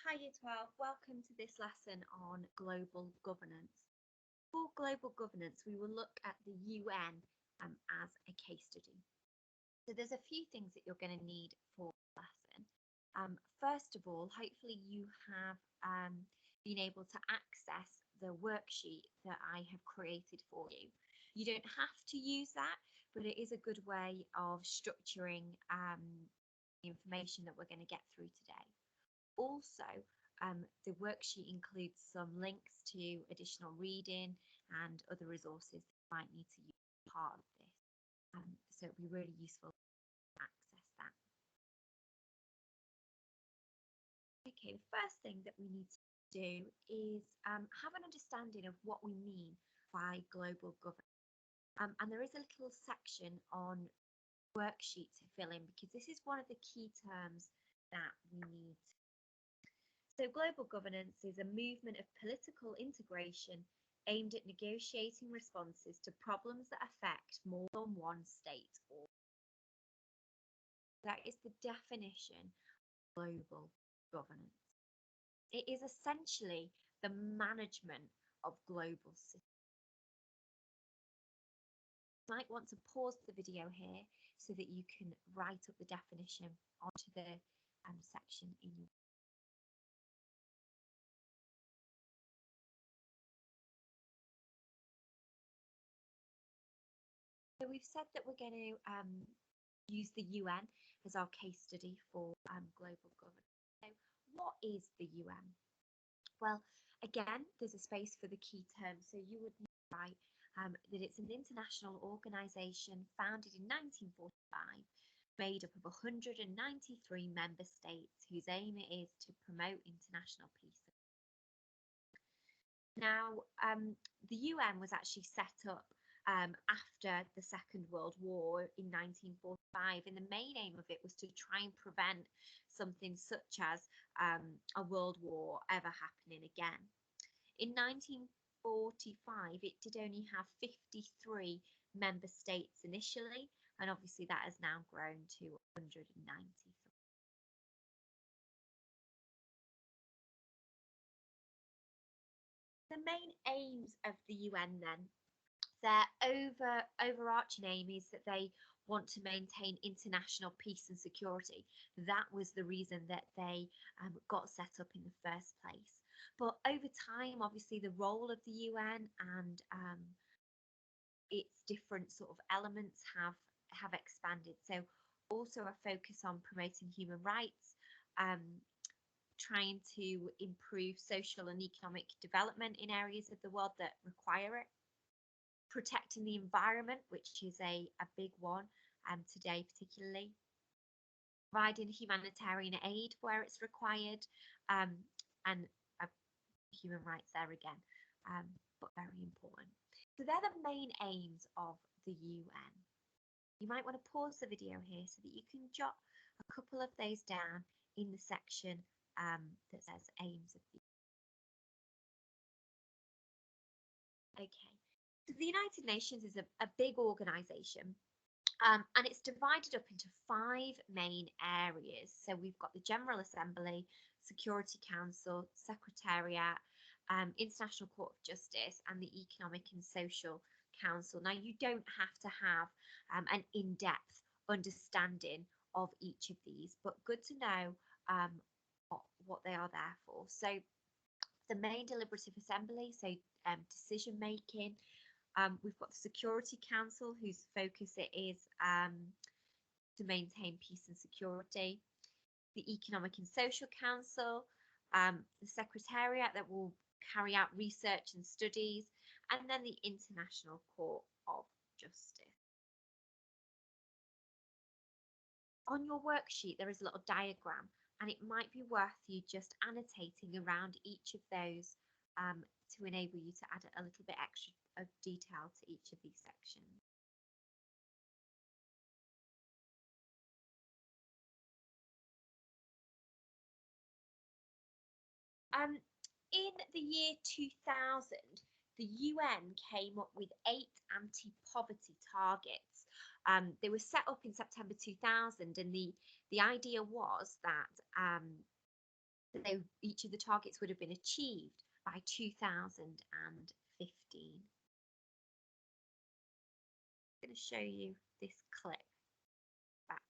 Hi Year 12, welcome to this lesson on global governance. For global governance, we will look at the UN as a case study. So there's a few things that you're going to need for the lesson. First of all, hopefully you have been able to access the worksheet that I have created for you. You don't have to use that, but it is a good way of structuring the information that we're going to get through today. Also, the worksheet includes some links to additional reading and other resources that you might need to use as part of this. So it'd be really useful to access that. Okay, the first thing that we need to do is have an understanding of what we mean by global governance. And there is a little section on worksheet to fill in because this is one of the key terms that we need. So global governance is a movement of political integration aimed at negotiating responses to problems that affect more than one state. That is the definition of global governance. It is essentially the management of global systems. You might want to pause the video here so that you can write up the definition onto the section in your. So we've said that we're going to use the UN as our case study for global governance. So what is the UN? Well, again, there's a space for the key terms. So you would write that it's an international organisation founded in 1945, made up of 193 member states whose aim is to promote international peace. Now, the UN was actually set up after the Second World War in 1945, and the main aim of it was to try and prevent something such as a world war ever happening again. In 1945, it did only have 53 member states initially, and obviously that has now grown to 193. The main aims of the UN then, their overarching aim is that they want to maintain international peace and security. That was the reason that they got set up in the first place. But over time, obviously, the role of the UN and its different sort of elements have expanded. So also a focus on promoting human rights, trying to improve social and economic development in areas of the world that require it, protecting the environment, which is a big one today particularly, providing humanitarian aid where it's required, and human rights there again, but very important. So they're the main aims of the UN. You might want to pause the video here so that you can jot a couple of those down in the section that says aims of the UN. Okay, so the United Nations is a big organisation. And it's divided up into 5 main areas. So we've got the General Assembly, Security Council, Secretariat, International Court of Justice, and the Economic and Social Council. Now, you don't have to have an in-depth understanding of each of these, but good to know what they are there for. So the main deliberative assembly, so decision making. We've got the Security Council, whose focus it is to maintain peace and security. The Economic and Social Council, the Secretariat that will carry out research and studies, and then the International Court of Justice. On your worksheet, there is a little diagram, and it might be worth you just annotating around each of those to enable you to add a little bit extra of detail to each of these sections. In the year 2000, the UN came up with 8 anti-poverty targets. They were set up in September 2000, and the idea was that Each of the targets would have been achieved by 2015. I'm going to show you this clip back.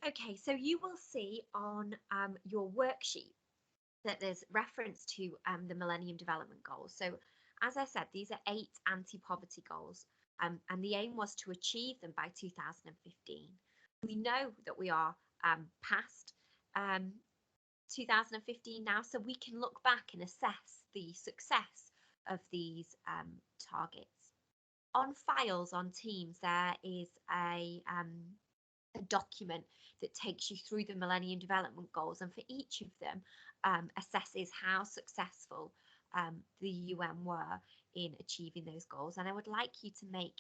Okay, so you will see on your worksheet that there's reference to the Millennium Development Goals. So, as I said, these are 8 anti-poverty goals, and the aim was to achieve them by 2015. We know that we are past 2015 now, so we can look back and assess the success of these targets. On files on Teams, there is a document that takes you through the Millennium Development Goals, and for each of them assesses how successful the UN were in achieving those goals. And I would like you to make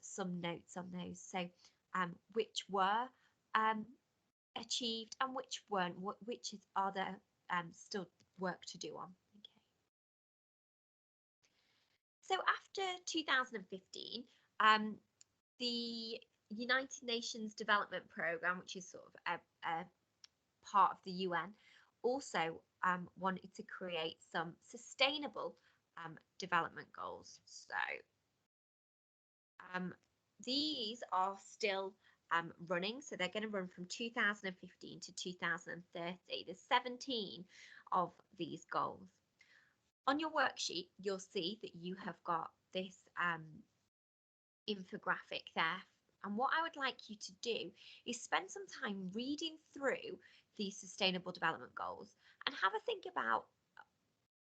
some notes on those. So which were achieved and which weren't, which are there still work to do on. Okay. So after 2015, the United Nations Development Programme, which is sort of a part of the UN, also wanted to create some sustainable development goals. So these are still running, so they're going to run from 2015 to 2030. There's 17 of these goals. On your worksheet, you'll see that you have got this infographic there. And what I would like you to do is spend some time reading through these sustainable development goals and have a think about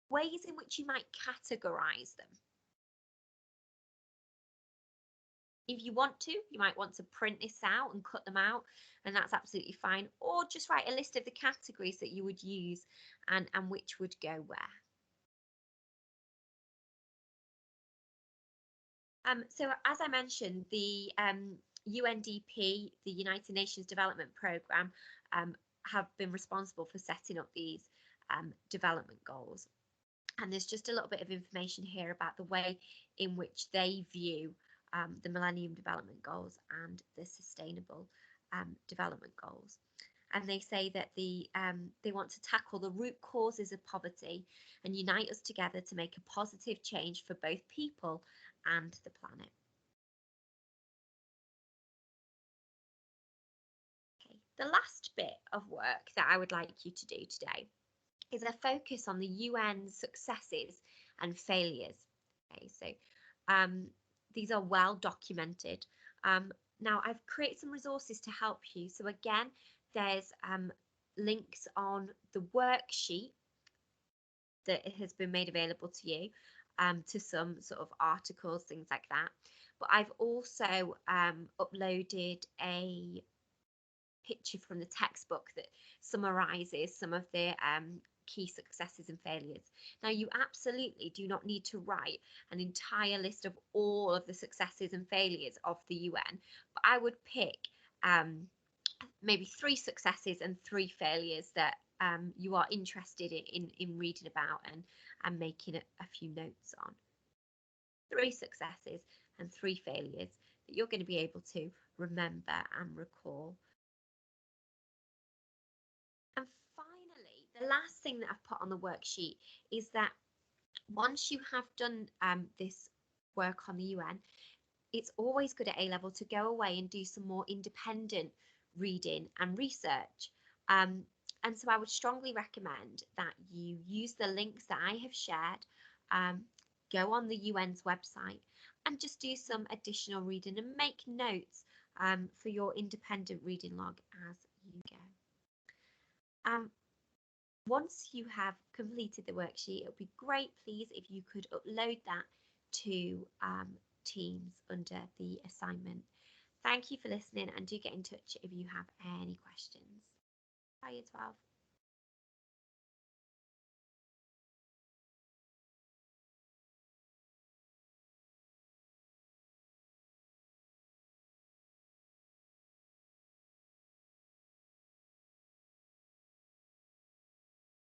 ways in which you might categorize them. If you want to, you might want to print this out and cut them out, and that's absolutely fine. Or just write a list of the categories that you would use and which would go where. So as I mentioned, the UNDP, the United Nations Development Programme, have been responsible for setting up these development goals. And there's just a little bit of information here about the way in which they view the Millennium Development Goals and the Sustainable Development Goals. And they say that they want to tackle the root causes of poverty and unite us together to make a positive change for both people and the planet. Okay, the last bit of work that I would like you to do today is a focus on the UN successes and failures. Okay, so these are well documented. Now I've created some resources to help you. So again, there's links on the worksheet that has been made available to you, to some sort of articles, things like that. But I've also uploaded a picture from the textbook that summarizes some of the key successes and failures. Now, you absolutely do not need to write an entire list of all of the successes and failures of the UN, but I would pick maybe 3 successes and 3 failures that you are interested in reading about and making a few notes on. 3 successes and 3 failures that you're going to be able to remember and recall. And finally, the last thing that I've put on the worksheet is that once you have done this work on the UN, it's always good at A-level to go away and do some more independent reading and research. And so I would strongly recommend that you use the links that I have shared, go on the UN's website and just do some additional reading and make notes for your independent reading log as you go. Once you have completed the worksheet, it would be great, please, if you could upload that to Teams under the assignment. Thank you for listening, and do get in touch if you have any questions. Bye, Year 12.